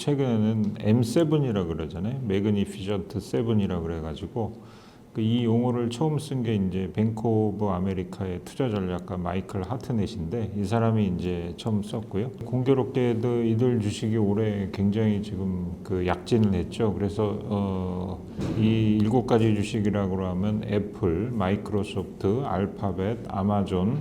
최근에는 M7이라 그러잖아요. 매그니피션트 7이라 그래가지고 이 용어를 처음 쓴 게 이제 뱅크 오브 아메리카의 투자 전략가 마이클 하트넷인데 이 사람이 이제 처음 썼고요. 공교롭게도 이들 주식이 올해 굉장히 지금 그 약진을 했죠. 그래서 이 7가지 주식이라고 하면 애플, 마이크로소프트, 알파벳, 아마존,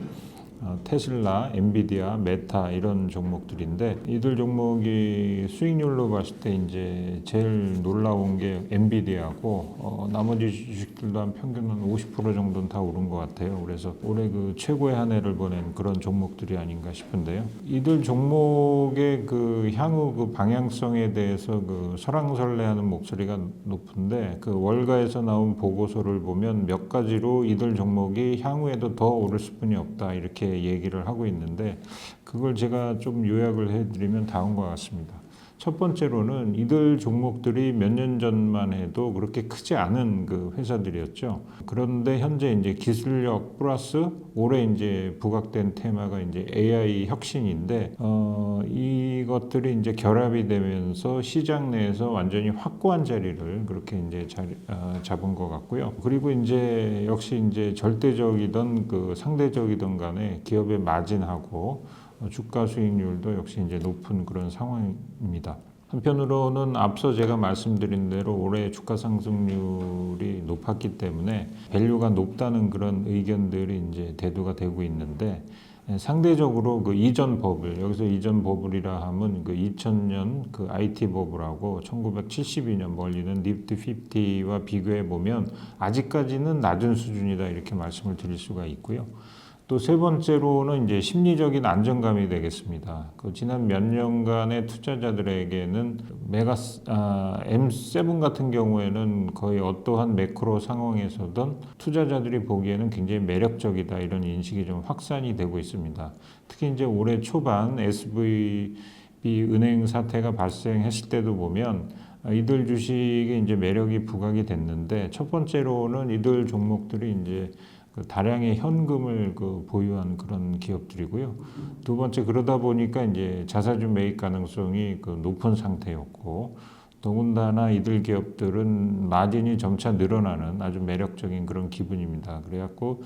테슬라, 엔비디아, 메타 이런 종목들인데 이들 종목이 수익률로 봤을 때 이제 제일 놀라운 게 엔비디아고 나머지 주식들도 한 평균 한 50% 정도는 다 오른 것 같아요. 그래서 올해 그 최고의 한 해를 보낸 그런 종목들이 아닌가 싶은데요. 이들 종목의 그 향후 그 방향성에 대해서 그 설왕설래하는 목소리가 높은데 그 월가에서 나온 보고서를 보면 몇 가지로 이들 종목이 향후에도 더 오를 수뿐이 없다 이렇게 얘기를 하고 있는데 그걸 제가 좀 요약을 해드리면 다음과 같습니다. 첫 번째로는 이들 종목들이 몇 년 전만 해도 그렇게 크지 않은 그 회사들이었죠. 그런데 현재 이제 기술력 플러스 올해 이제 부각된 테마가 이제 AI 혁신인데 이것들이 이제 결합이 되면서 시장 내에서 완전히 확고한 자리를 그렇게 이제 잡은 것 같고요. 그리고 이제 역시 이제 절대적이든 그 상대적이든 간에 기업의 마진하고 주가 수익률도 역시 이제 높은 그런 상황입니다. 한편으로는 앞서 제가 말씀드린 대로 올해 주가 상승률이 높았기 때문에 밸류가 높다는 그런 의견들이 이제 대두가 되고 있는데 상대적으로 그 이전 버블, 여기서 이전 버블이라 하면 그 2000년 그 IT 버블하고 1972년 멀리는 니프티 50와 비교해 보면 아직까지는 낮은 수준이다 이렇게 말씀을 드릴 수가 있고요. 또 세 번째로는 이제 심리적인 안정감이 되겠습니다. 그 지난 몇 년간의 투자자들에게는 M7 같은 경우에는 거의 어떠한 매크로 상황에서든 투자자들이 보기에는 굉장히 매력적이다 이런 인식이 좀 확산이 되고 있습니다. 특히 이제 올해 초반 SVB 은행 사태가 발생했을 때도 보면 이들 주식에 이제 매력이 부각이 됐는데 첫 번째로는 이들 종목들이 이제 다량의 현금을 보유한 그런 기업들이고요. 두 번째 그러다 보니까 이제 자사주 매입 가능성이 높은 상태였고 더군다나 이들 기업들은 마진이 점차 늘어나는 아주 매력적인 그런 기분입니다. 그래갖고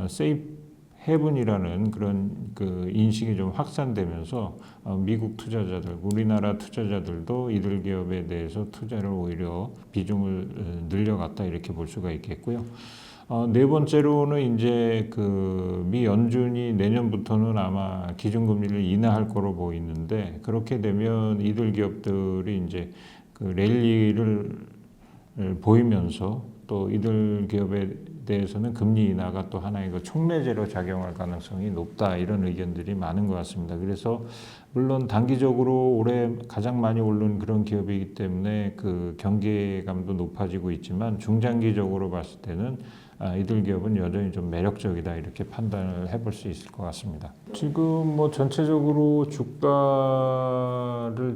세이프 헤븐이라는 그런 그 인식이 좀 확산되면서 미국 투자자들, 우리나라 투자자들도 이들 기업에 대해서 투자를 오히려 비중을 늘려갔다 이렇게 볼 수가 있겠고요. 네 번째로는 이제 그 미 연준이 내년부터는 아마 기준금리를 인하할 거로 보이는데 그렇게 되면 이들 기업들이 이제 그 랠리를 보이면서 또 이들 기업에 대해서는 금리 인하가 또 하나의 그 촉매제로 작용할 가능성이 높다 이런 의견들이 많은 것 같습니다. 그래서 물론 단기적으로 올해 가장 많이 오른 그런 기업이기 때문에 그 경계감도 높아지고 있지만 중장기적으로 봤을 때는 이들 기업은 여전히 좀 매력적이다 이렇게 판단을 해볼 수 있을 것 같습니다. 지금 뭐 전체적으로 주가를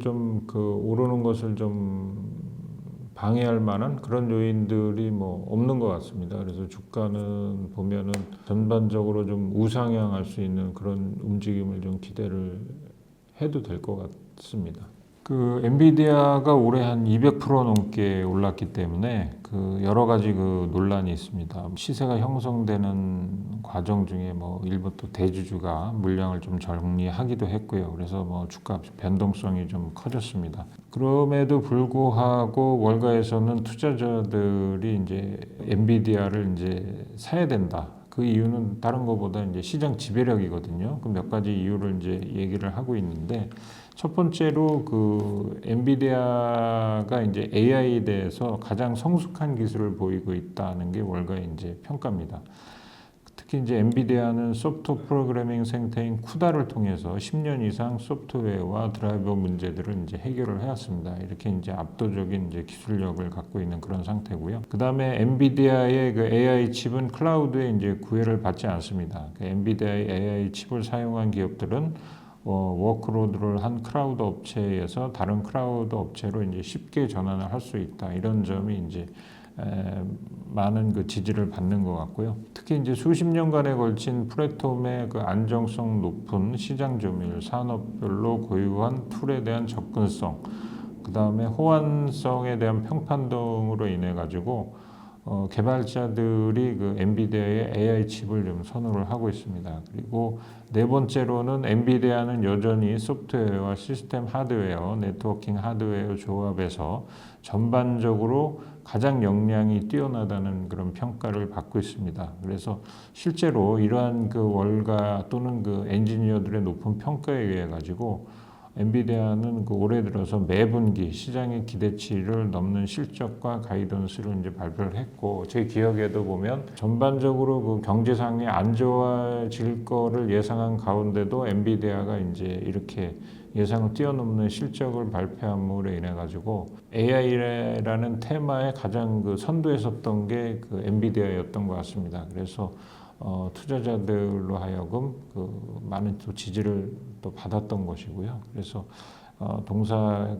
좀 오르는 것을 좀 방해할 만한 그런 요인들이 뭐 없는 것 같습니다. 그래서 주가는 보면은 전반적으로 좀 우상향할 수 있는 그런 움직임을 좀 기대를 해도 될 것 같습니다. 그 엔비디아가 올해 한 200% 넘게 올랐기 때문에 그 여러 가지 그 논란이 있습니다. 시세가 형성되는 과정 중에 뭐 일부 또 대주주가 물량을 좀 정리하기도 했고요. 그래서 뭐 주가 변동성이 좀 커졌습니다. 그럼에도 불구하고 월가에서는 투자자들이 이제 엔비디아를 이제 사야 된다. 그 이유는 다른 것보다 이제 시장 지배력이거든요. 그 몇 가지 이유를 이제 얘기를 하고 있는데 첫 번째로 그 엔비디아가 이제 AI에 대해서 가장 성숙한 기술을 보이고 있다는 게 월가의 이제 평가입니다. 특히 이제 엔비디아는 소프트웨어 프로그래밍 생태인 쿠다를 통해서 10년 이상 소프트웨어와 드라이버 문제들을 이제 해결을 해왔습니다. 이렇게 이제 압도적인 이제 기술력을 갖고 있는 그런 상태고요. 그 다음에 엔비디아의 그 AI 칩은 클라우드에 이제 구애를 받지 않습니다. 그 엔비디아의 AI 칩을 사용한 기업들은 워크로드를 한 크라우드 업체에서 다른 크라우드 업체로 이제 쉽게 전환을 할 수 있다. 이런 점이 이제 많은 그 지지를 받는 것 같고요. 특히 이제 수십 년간에 걸친 플랫폼의 그 안정성 높은 시장 점유율, 산업별로 고유한 툴에 대한 접근성, 그 다음에 호환성에 대한 평판 등으로 인해 가지고 개발자들이 그 엔비디아의 AI 칩을 좀 선호를 하고 있습니다. 그리고 네 번째로는 엔비디아는 여전히 소프트웨어와 시스템 하드웨어, 네트워킹 하드웨어 조합에서 전반적으로 가장 역량이 뛰어나다는 그런 평가를 받고 있습니다. 그래서 실제로 이러한 그 월가 또는 그 엔지니어들의 높은 평가에 의해 가지고 엔비디아는 그 올해 들어서 매분기 시장의 기대치를 넘는 실적과 가이던스를 이제 발표를 했고, 제 기억에도 보면 전반적으로 그 경제 상황이 안 좋아질 거를 예상한 가운데도 엔비디아가 이제 이렇게 예상을 뛰어넘는 실적을 발표함으로 인해 가지고 AI라는 테마에 가장 그 선두에 섰던 게 그 엔비디아였던 것 같습니다. 그래서 투자자들로 하여금 그 많은 또 지지를 또 받았던 것이고요. 그래서 동사가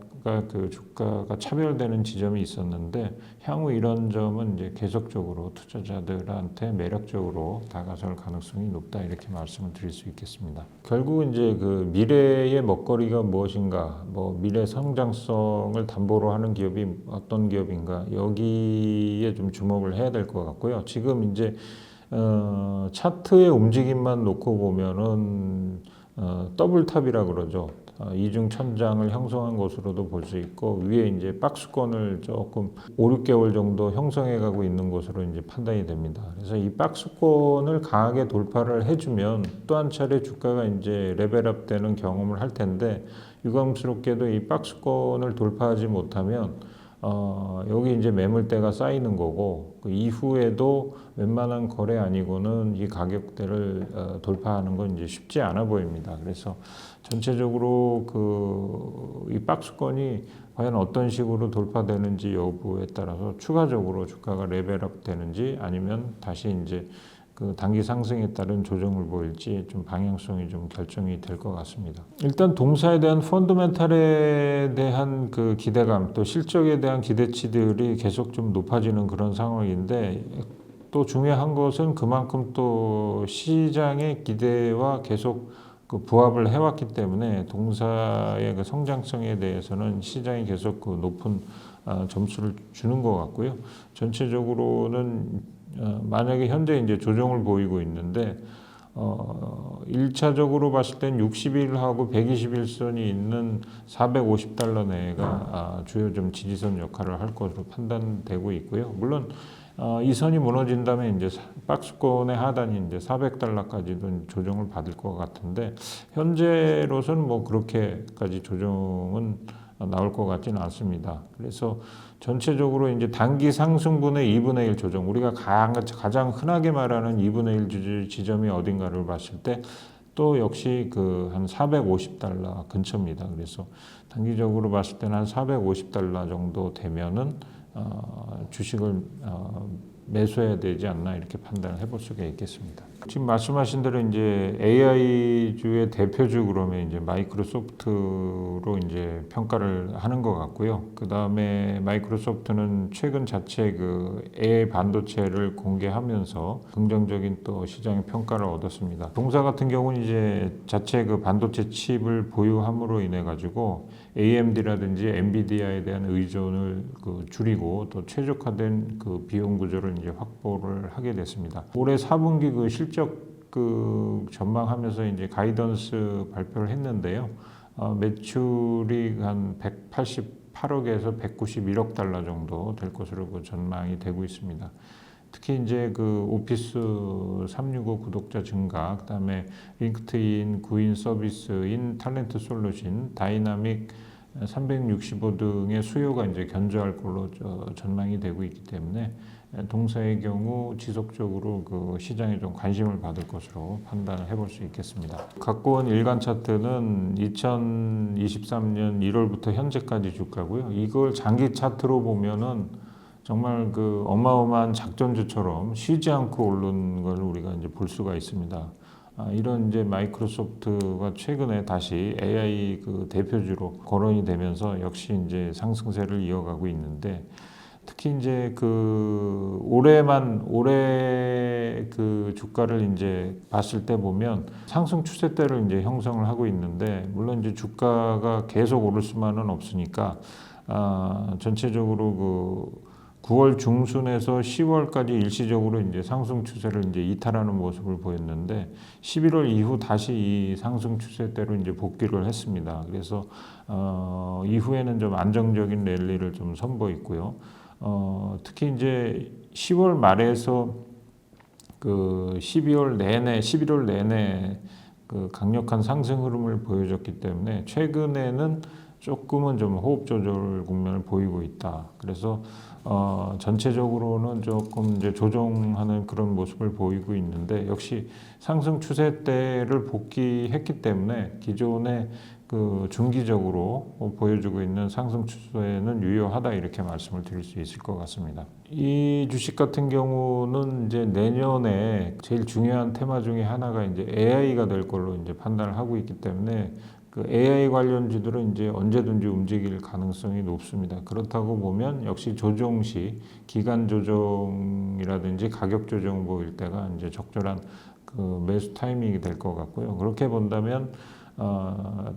그 주가가 차별되는 지점이 있었는데 향후 이런 점은 이제 계속적으로 투자자들한테 매력적으로 다가설 가능성이 높다 이렇게 말씀을 드릴 수 있겠습니다. 결국 이제 그 미래의 먹거리가 무엇인가, 뭐 미래 성장성을 담보로 하는 기업이 어떤 기업인가 여기에 좀 주목을 해야 될 것 같고요. 지금 이제 차트의 움직임만 놓고 보면은 더블탑이라 그러죠. 이중 천장을 형성한 것으로도 볼 수 있고 위에 이제 박스권을 조금 5, 6개월 정도 형성해 가고 있는 것으로 이제 판단이 됩니다. 그래서 이 박스권을 강하게 돌파를 해주면 또 한 차례 주가가 이제 레벨업 되는 경험을 할 텐데 유감스럽게도 이 박스권을 돌파하지 못하면 여기 이제 매물대가 쌓이는 거고 그 이후에도 웬만한 거래 아니고는 이 가격대를 돌파하는 건 이제 쉽지 않아 보입니다. 그래서 전체적으로 이 박스권이 과연 어떤 식으로 돌파되는지 여부에 따라서 추가적으로 주가가 레벨업 되는지 아니면 다시 이제 그 단기 상승에 따른 조정을 보일지 좀 방향성이 좀 결정이 될 것 같습니다. 일단 동사에 대한 펀더멘탈에 대한 그 기대감 또 실적에 대한 기대치들이 계속 좀 높아지는 그런 상황인데 또 중요한 것은 그만큼 또 시장의 기대와 계속 그 부합을 해왔기 때문에 동사의 그 성장성에 대해서는 시장이 계속 그 높은 점수를 주는 것 같고요. 전체적으로는 만약에 현재 이제 조정을 보이고 있는데 1차적으로 봤을 땐 60일하고 120일선이 있는 450달러 내가 주요 좀 지지선 역할을 할 것으로 판단되고 있고요. 물론 이 선이 무너진다면 이제 박스권의 하단이 이제 400달러까지도 조정을 받을 것 같은데 현재로서는 뭐 그렇게까지 조정은 나올 것 같지는 않습니다. 그래서 전체적으로 이제 단기 상승분의 2분의 1 조정, 우리가 가장 흔하게 말하는 2분의 1 지점이 어딘가를 봤을 때 또 역시 그 한 450달러 근처입니다. 그래서 단기적으로 봤을 때는 한 450달러 정도 되면은 주식을 매수해야 되지 않나 이렇게 판단을 해볼 수가 있겠습니다. 지금 말씀하신 대로 이제 AI주의 대표주 그러면 이제 마이크로소프트로 이제 평가를 하는 것 같고요. 그 다음에 마이크로소프트는 최근 자체 그 AI 반도체를 공개하면서 긍정적인 또 시장의 평가를 얻었습니다. 동사 같은 경우는 이제 자체 그 반도체 칩을 보유함으로 인해 가지고 AMD라든지 엔비디아에 대한 의존을 그 줄이고 또 최적화된 그 비용 구조를 이제 확보를 하게 됐습니다. 올해 4분기 그 실적 그 전망하면서 이제 가이던스 발표를 했는데요. 매출이 한 188억에서 191억 달러 정도 될 것으로 그 전망이 되고 있습니다. 특히 이제 그 오피스 365 구독자 증가, 그다음에 링크드인 구인 서비스인 탤런트 솔루션, 다이나믹 365 등의 수요가 이제 견조할 걸로 전망이 되고 있기 때문에 동사의 경우 지속적으로 그 시장에 좀 관심을 받을 것으로 판단을 해볼 수 있겠습니다. 갖고 온 일간 차트는 2023년 1월부터 현재까지 주가고요. 이걸 장기 차트로 보면은 정말 그 어마어마한 작전주처럼 쉬지 않고 오른 걸 우리가 이제 볼 수가 있습니다. 이런 이제 마이크로소프트가 최근에 다시 AI 그 대표주로 거론이 되면서 역시 이제 상승세를 이어가고 있는데 특히 이제 그 올해 그 주가를 이제 봤을 때 보면 상승 추세대를 이제 형성을 하고 있는데 물론 이제 주가가 계속 오를 수만은 없으니까 전체적으로 그 9월 중순에서 10월까지 일시적으로 이제 상승 추세를 이제 이탈하는 모습을 보였는데 11월 이후 다시 이 상승 추세대로 이제 복귀를 했습니다. 그래서 이후에는 좀 안정적인 랠리를 좀 선보였고요. 특히 이제 10월 말에서 그 11월 내내 그 강력한 상승 흐름을 보여줬기 때문에 최근에는 조금은 좀 호흡 조절 국면을 보이고 있다. 그래서 전체적으로는 조금 이제 조정하는 그런 모습을 보이고 있는데 역시 상승 추세대를 복귀했기 때문에 기존의 그 중기적으로 보여주고 있는 상승 추세는 유효하다 이렇게 말씀을 드릴 수 있을 것 같습니다. 이 주식 같은 경우는 이제 내년에 제일 중요한 테마 중에 하나가 이제 AI가 될 걸로 이제 판단을 하고 있기 때문에 그 AI 관련주들은 이제 언제든지 움직일 가능성이 높습니다. 그렇다고 보면 역시 조정 시 기간 조정이라든지 가격 조정 보일 때가 이제 적절한 그 매수 타이밍이 될 것 같고요. 그렇게 본다면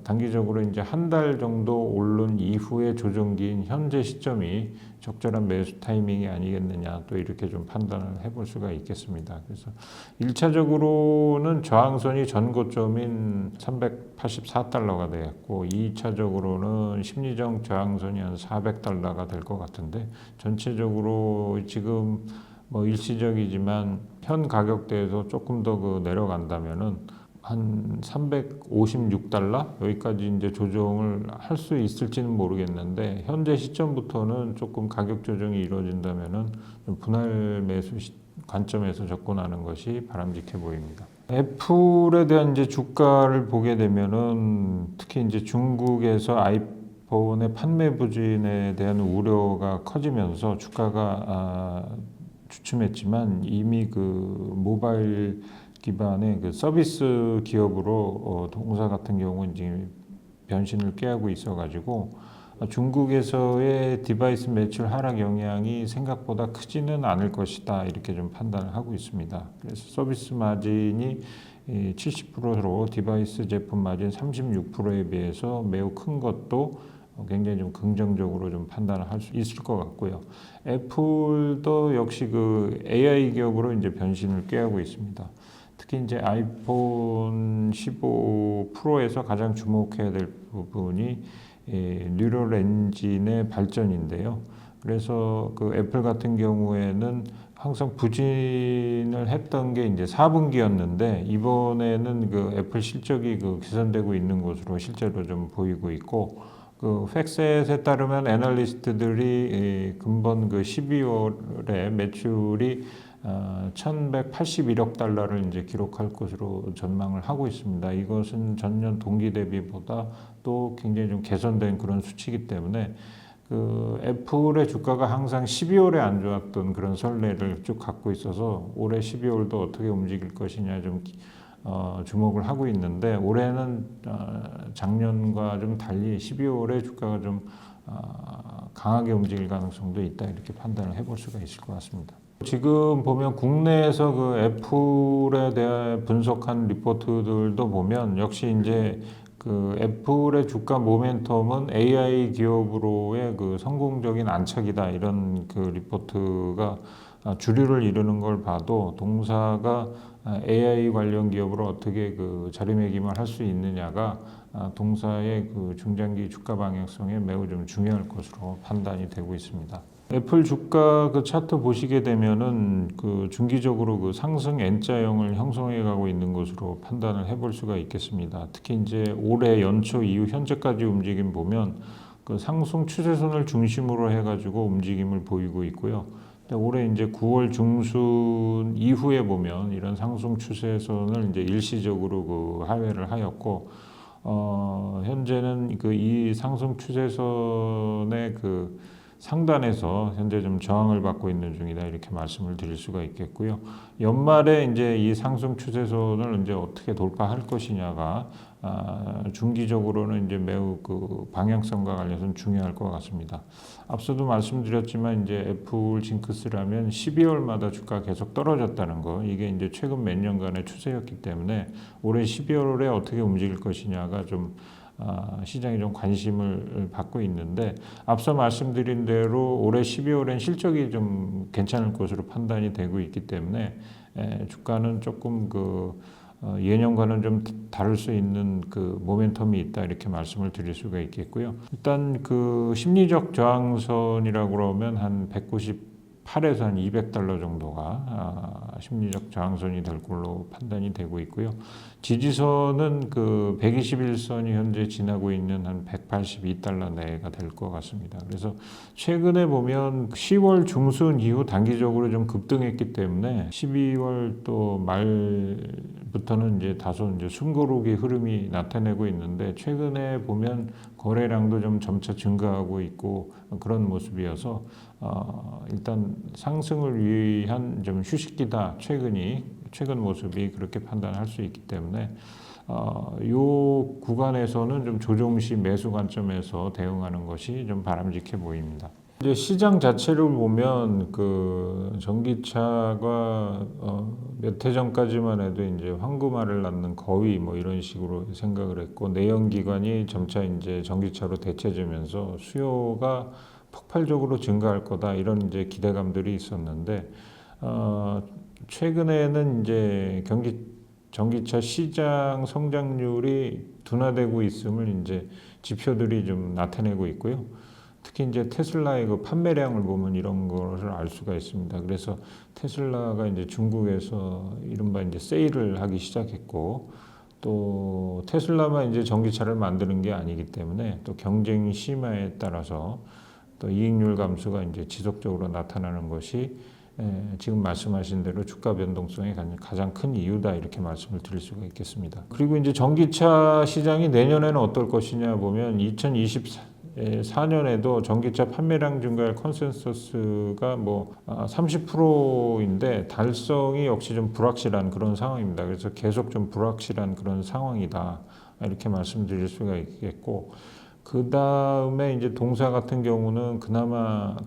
단기적으로 이제 한 달 정도 오른 이후의 조정기인 현재 시점이 적절한 매수 타이밍이 아니겠느냐 또 이렇게 좀 판단을 해볼 수가 있겠습니다. 그래서 1차적으로는 저항선이 전 고점인 384달러가 되었고 2차적으로는 심리적 저항선이 한 400달러가 될 것 같은데 전체적으로 지금 뭐 일시적이지만 현 가격대에서 조금 더 그 내려간다면은 한 356달러 여기까지 이제 조정을 할 수 있을지는 모르겠는데 현재 시점부터는 조금 가격 조정이 이루어진다면은 좀 분할 매수 관점에서 접근하는 것이 바람직해 보입니다. 애플에 대한 이제 주가를 보게 되면은 특히 이제 중국에서 아이폰의 판매 부진에 대한 우려가 커지면서 주가가 주춤했지만 이미 그 모바일 기반의 그 서비스 기업으로 동사 같은 경우는 이제 변신을 꾀하고 있어가지고 중국에서의 디바이스 매출 하락 영향이 생각보다 크지는 않을 것이다 이렇게 좀 판단을 하고 있습니다. 그래서 서비스 마진이 70%로 디바이스 제품 마진 36%에 비해서 매우 큰 것도 굉장히 좀 긍정적으로 좀 판단을 할 수 있을 것 같고요. 애플도 역시 그 AI 기업으로 이제 변신을 꾀하고 있습니다. 특히 이제 아이폰 15 프로에서 가장 주목해야 될 부분이 뉴럴 엔진의 발전인데요. 그래서 그 애플 같은 경우에는 항상 부진을 했던 게 이제 4분기였는데 이번에는 그 애플 실적이 그 개선되고 있는 것으로 실제로 좀 보이고 있고 그 팩셋에 따르면 애널리스트들이 근본 그 12월에 매출이 1,181억 달러를 이제 기록할 것으로 전망을 하고 있습니다. 이것은 전년 동기 대비보다 또 굉장히 좀 개선된 그런 수치이기 때문에 그 애플의 주가가 항상 12월에 안 좋았던 그런 선례를 쭉 갖고 있어서 올해 12월도 어떻게 움직일 것이냐 좀 주목을 하고 있는데 올해는 작년과 좀 달리 12월에 주가가 좀 강하게 움직일 가능성도 있다 이렇게 판단을 해볼 수가 있을 것 같습니다. 지금 보면 국내에서 그 애플에 대해 분석한 리포트들도 보면 역시 이제 그 애플의 주가 모멘텀은 AI 기업으로의 그 성공적인 안착이다 이런 그 리포트가 주류를 이루는 걸 봐도 동사가 AI 관련 기업으로 어떻게 그 자리매김을 할 수 있느냐가 동사의 그 중장기 주가 방향성에 매우 좀 중요할 것으로 판단이 되고 있습니다. 애플 주가 그 차트 보시게 되면은 그 중기적으로 그 상승 N자형을 형성해 가고 있는 것으로 판단을 해볼 수가 있겠습니다. 특히 이제 올해 연초 이후 현재까지 움직임 보면 그 상승 추세선을 중심으로 해가지고 움직임을 보이고 있고요. 올해 이제 9월 중순 이후에 보면 이런 상승 추세선을 이제 일시적으로 그 하회를 하였고, 현재는 그 이 상승 추세선의 그 상단에서 현재 좀 저항을 받고 있는 중이다 이렇게 말씀을 드릴 수가 있겠고요. 연말에 이제 이 상승 추세선을 이제 어떻게 돌파할 것이냐가 중기적으로는 이제 매우 그 방향성과 관련해서는 중요할 것 같습니다. 앞서도 말씀드렸지만 이제 애플 징크스라면 12월마다 주가 계속 떨어졌다는 거 이게 이제 최근 몇 년간의 추세였기 때문에 올해 12월에 어떻게 움직일 것이냐가 좀 시장이 좀 관심을 받고 있는데 앞서 말씀드린 대로 올해 12월엔 실적이 좀 괜찮을 것으로 판단이 되고 있기 때문에 주가는 조금 예년과는 좀 다를 수 있는 모멘텀이 있다 이렇게 말씀을 드릴 수가 있겠고요. 일단 심리적 저항선이라고 그러면 한 198에서 한 $200 정도가 심리적 저항선이 될 걸로 판단이 되고 있고요. 지지선은 121선이 현재 지나고 있는 한 $182 내가 될 것 같습니다. 그래서 최근에 보면 10월 중순 이후 단기적으로 좀 급등했기 때문에 12월 또 말부터는 이제 다소 이제 숨고르기 흐름이 나타내고 있는데 최근에 보면 거래량도 좀 점차 증가하고 있고 그런 모습이어서 일단 상승을 위한 좀 휴식기다. 최근 모습이 그렇게 판단할 수 있기 때문에 이 구간에서는 좀 조정 시 매수 관점에서 대응하는 것이 좀 바람직해 보입니다. 이제 시장 자체를 보면 전기차가 몇 해 전까지만 해도 이제 황금알을 낳는 거위 뭐 이런 식으로 생각을 했고 내연기관이 점차 이제 전기차로 대체되면서 수요가 폭발적으로 증가할 거다 이런 이제 기대감들이 있었는데 최근에는 이제 전기차 시장 성장률이 둔화되고 있음을 이제 지표들이 좀 나타내고 있고요. 특히 이제 테슬라의 판매량을 보면 이런 것을 알 수가 있습니다. 그래서 테슬라가 이제 중국에서 이른바 이제 세일을 하기 시작했고 또 테슬라만 이제 전기차를 만드는 게 아니기 때문에 또 경쟁 심화에 따라서 또 이익률 감소가 이제 지속적으로 나타나는 것이 지금 말씀하신 대로 주가 변동성의 가장 큰 이유다 이렇게 말씀을 드릴 수가 있겠습니다. 그리고 이제 전기차 시장이 내년에는 어떨 것이냐 보면 2024년에도 전기차 판매량 증가할 컨센서스가 30%인데 달성이 역시 좀 불확실한 그런 상황입니다. 그래서 계속 좀 불확실한 그런 상황이다 이렇게 말씀드릴 수가 있겠고. 그 다음에 이제 동사 같은 경우는 그나마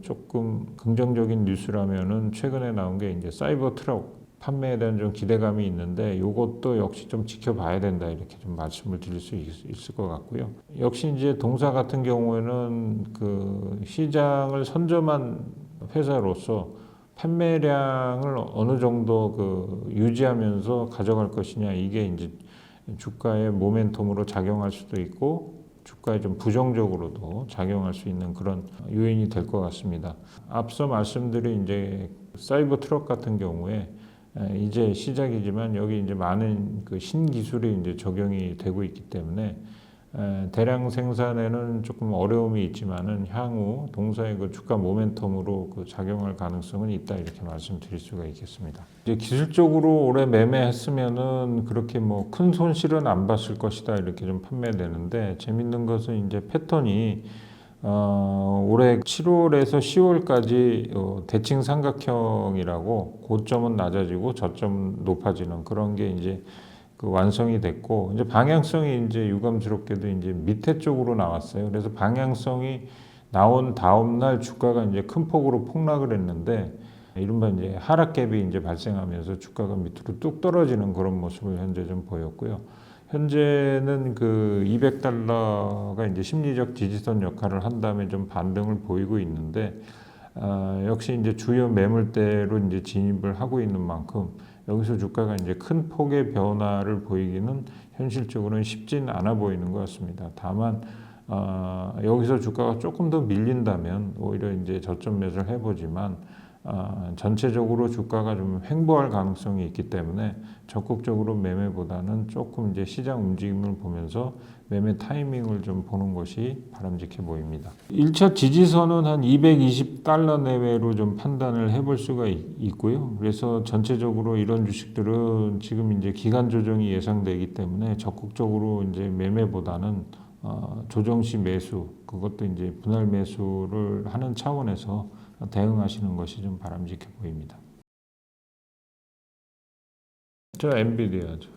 조금 긍정적인 뉴스라면은 최근에 나온 게 이제 사이버 트럭 판매에 대한 좀 기대감이 있는데 이것도 역시 좀 지켜봐야 된다 이렇게 좀 말씀을 드릴 수 있을 것 같고요. 역시 이제 동사 같은 경우에는 시장을 선점한 회사로서 판매량을 어느 정도 유지하면서 가져갈 것이냐 이게 이제 주가의 모멘텀으로 작용할 수도 있고 주가에 좀 부정적으로도 작용할 수 있는 그런 요인이 될 것 같습니다. 앞서 말씀드린 이제 사이버 트럭 같은 경우에 이제 시작이지만 여기 이제 많은 신기술이 이제 적용이 되고 있기 때문에 대량 생산에는 조금 어려움이 있지만은 향후 동사의 주가 모멘텀으로 작용할 가능성은 있다 이렇게 말씀드릴 수가 있겠습니다. 이제 기술적으로 올해 매매했으면은 그렇게 큰 손실은 안 봤을 것이다 이렇게 좀 판매되는데 재밌는 것은 이제 패턴이 올해 7월에서 10월까지 대칭 삼각형이라고 고점은 낮아지고 저점은 높아지는 그런 게 이제 완성이 됐고 이제 방향성이 이제 유감스럽게도 이제 밑에 쪽으로 나왔어요. 그래서 방향성이 나온 다음 날 주가가 이제 큰 폭으로 폭락을 했는데 이른바 이제 하락갭이 이제 발생하면서 주가가 밑으로 뚝 떨어지는 그런 모습을 현재 좀 보였고요. 현재는 $200가 이제 심리적 지지선 역할을 한 다음에 좀 반등을 보이고 있는데 역시 이제 주요 매물대로 이제 진입을 하고 있는 만큼 여기서 주가가 이제 큰 폭의 변화를 보이기는 현실적으로는 쉽지는 않아 보이는 것 같습니다. 다만 여기서 주가가 조금 더 밀린다면 오히려 이제 저점 매수를 해보지만 전체적으로 주가가 좀 횡보할 가능성이 있기 때문에 적극적으로 매매보다는 조금 이제 시장 움직임을 보면서 매매 타이밍을 좀 보는 것이 바람직해 보입니다. 1차 지지선은 한 $220 내외로 좀 판단을 해볼 수가 있고요. 그래서 전체적으로 이런 주식들은 지금 이제 기간 조정이 예상되기 때문에 적극적으로 이제 매매보다는 조정 시 매수, 그것도 이제 분할 매수를 하는 차원에서 대응하시는 것이 좀 바람직해 보입니다. 저 엔비디아죠.